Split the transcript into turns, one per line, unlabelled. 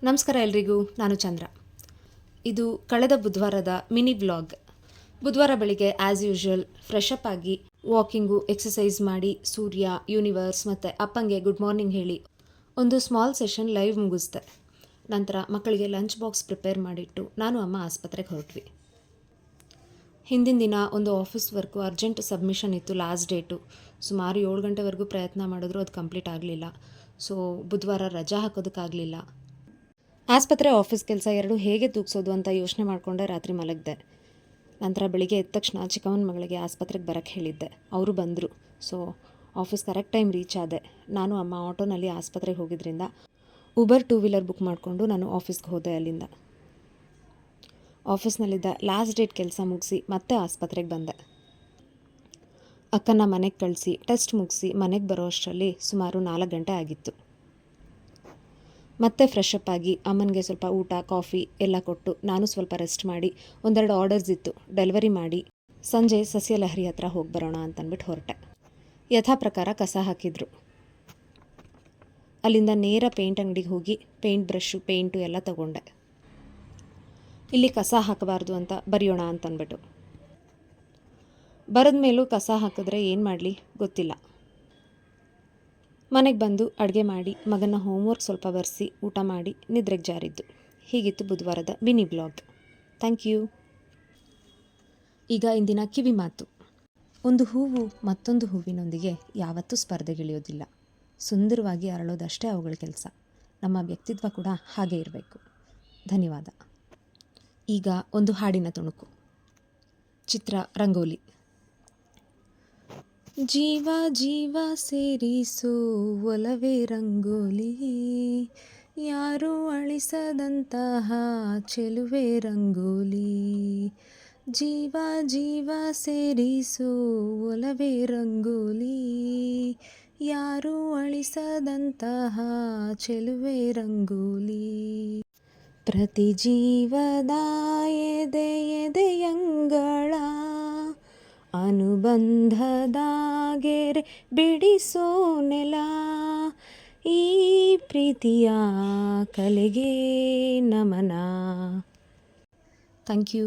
ನಮಸ್ಕಾರ ಎಲ್ರಿಗೂ, ನಾನು ಚಂದ್ರ. ಇದು ಕಳೆದ ಬುಧವಾರದ ಮಿನಿ ವ್ಲಾಗ್. ಬುಧವಾರ ಬೆಳಿಗ್ಗೆ ಆ್ಯಸ್ ಯೂಶ್ವಲ್ ಫ್ರೆಶ್ ಅಪ್ ಆಗಿ ವಾಕಿಂಗು, ಎಕ್ಸಸೈಸ್ ಮಾಡಿ, ಸೂರ್ಯ, ಯೂನಿವರ್ಸ್ ಮತ್ತು ಅಪ್ಪಂಗೆ ಗುಡ್ ಮಾರ್ನಿಂಗ್ ಹೇಳಿ ಒಂದು ಸ್ಮಾಲ್ ಸೆಷನ್ ಲೈವ್ ಮುಗಿಸ್ದೆ. ನಂತರ ಮಕ್ಕಳಿಗೆ ಲಂಚ್ ಬಾಕ್ಸ್ ಪ್ರಿಪೇರ್ ಮಾಡಿಟ್ಟು ನಾನು ಅಮ್ಮ ಆಸ್ಪತ್ರೆಗೆ ಹೊರಟ್ವಿ. ಹಿಂದಿನ ದಿನ ಒಂದು ಆಫೀಸ್ ವರ್ಕು ಅರ್ಜೆಂಟ್ ಸಬ್ಮಿಷನ್ ಇತ್ತು, ಲಾಸ್ಟ್ ಡೇಟು. ಸುಮಾರು 7 ಗಂಟೆವರೆಗೂ ಪ್ರಯತ್ನ ಮಾಡಿದ್ರು ಅದು ಕಂಪ್ಲೀಟ್ ಆಗಲಿಲ್ಲ. ಸೊ ಬುಧವಾರ ರಜಾ ಹಾಕೋದಕ್ಕಾಗಲಿಲ್ಲ. ಆಸ್ಪತ್ರೆ ಆಫೀಸ್ ಕೆಲಸ ಎರಡು ಹೇಗೆ ತೂಗಿಸೋದು ಅಂತ ಯೋಚನೆ ಮಾಡಿಕೊಂಡೆ ರಾತ್ರಿ ಮಲಗಿದೆ. ನಂತರ ಬೆಳಿಗ್ಗೆ ಎದ್ದ ತಕ್ಷಣ ಚಿಕ್ಕಮ್ಮನ ಮಗಳಿಗೆ ಆಸ್ಪತ್ರೆಗೆ ಬರೋಕ್ಕೆ ಹೇಳಿದ್ದೆ. ಅವರು ಬಂದರು. So office correct time reach ಆದೆ. ನಾನು ಅಮ್ಮ ಆಟೋನಲ್ಲಿ ಆಸ್ಪತ್ರೆಗೆ ಹೋಗಿದ್ದರಿಂದ ಉಬರ್ 2 ವೀಲರ್ ಬುಕ್ ಮಾಡಿಕೊಂಡು ನಾನು ಆಫೀಸ್ಗೆ ಹೋದೆ. ಅಲ್ಲಿಂದ ಆಫೀಸ್ನಲ್ಲಿದ್ದ ಲಾಸ್ಟ್ ಡೇಟ್ ಕೆಲಸ ಮುಗಿಸಿ ಮತ್ತೆ ಆಸ್ಪತ್ರೆಗೆ ಬಂದೆ. ಅಕ್ಕನ ಮನೆಗೆ ಕಳಿಸಿ ಟೆಸ್ಟ್ ಮುಗಿಸಿ ಮನೆಗೆ ಬರೋ ಅಷ್ಟರಲ್ಲಿ ಸುಮಾರು 4 ಗಂಟೆ ಆಗಿತ್ತು. ಮತ್ತೆ ಫ್ರೆಶ್ ಅಪ್ ಆಗಿ ಅಮ್ಮನಿಗೆ ಸ್ವಲ್ಪ ಊಟ, ಕಾಫಿ ಎಲ್ಲ ಕೊಟ್ಟು ನಾನು ಸ್ವಲ್ಪ ರೆಸ್ಟ್ ಮಾಡಿ, ಒಂದೆರಡು ಆರ್ಡರ್ಸ್ ಇತ್ತು ಡೆಲಿವರಿ ಮಾಡಿ ಸಂಜೆ ಸಸ್ಯಲಹರಿ ಹತ್ರ ಹೋಗಿ ಬರೋಣ ಅಂತಂದ್ಬಿಟ್ಟು ಹೊರಟೆ. ಯಥಾ ಪ್ರಕಾರ ಕಸ ಹಾಕಿದ್ರು. ಅಲ್ಲಿಂದ ನೇರ ಪೇಂಟ್ ಅಂಗಡಿಗೆ ಹೋಗಿ ಪೇಂಟ್ ಬ್ರಷು, ಪೇಂಟು ಎಲ್ಲ ತಗೊಂಡೆ. ಇಲ್ಲಿ ಕಸ ಹಾಕಬಾರ್ದು ಅಂತ ಬರೆಯೋಣ ಅಂತಂದ್ಬಿಟ್ಟು. ಬರೆದ ಮೇಲೂ ಕಸ ಹಾಕಿದ್ರೆ ಏನು ಮಾಡಲಿ ಗೊತ್ತಿಲ್ಲ. ಮನೆಗೆ ಬಂದು ಅಡುಗೆ ಮಾಡಿ ಮಗನ ಹೋಮ್ವರ್ಕ್ ಸ್ವಲ್ಪ ಬರೆಸಿ ಊಟ ಮಾಡಿ ನಿದ್ರೆಗೆ ಜಾರಿದ್ದು. ಹೀಗಿತ್ತು ಬುಧವಾರದ ಮಿನಿ ಬ್ಲಾಗ್. Thank you. ಈಗ ಇಂದಿನ ಕಿವಿ ಮಾತು. ಒಂದು ಹೂವು ಮತ್ತೊಂದು ಹೂವಿನೊಂದಿಗೆ ಯಾವತ್ತೂ ಸ್ಪರ್ಧೆಗಿಳಿಯೋದಿಲ್ಲ. ಸುಂದರವಾಗಿ ಅರಳೋದಷ್ಟೇ ಅವುಗಳ ಕೆಲಸ. ನಮ್ಮ ವ್ಯಕ್ತಿತ್ವ ಕೂಡ ಹಾಗೆ ಇರಬೇಕು. ಧನ್ಯವಾದ. ಈಗ ಒಂದು ಹಾಡಿನ ತುಣುಕು. ಚಿತ್ರ ರಂಗೋಲಿ. ಜೀವ ಜೀವ ಸೇರಿಸೋ ಒಲವೇ ರಂಗೋಲಿ, ಯಾರೂ ಅಳಿಸದಂತಹ ಚೆಲುವೆ ರಂಗೋಲಿ. ಜೀವ ಜೀವ ಸೇರಿಸೋ ಒಲವೇ ರಂಗೋಲಿ, ಯಾರೂ ಅಳಿಸದಂತಹ ಚೆಲುವೆ ರಂಗೋಲಿ. ಪ್ರತಿ ಜೀವದ ಎದೆ ಎದೆಯಂಗಳ ಅನುಬಂಧದ ಗೆರೆ ಬಿಡಿಸೋ ನೆಲ, ಈ ಪ್ರೀತಿಯ ಕಲೆಗೆ ನಮನ. Thank you.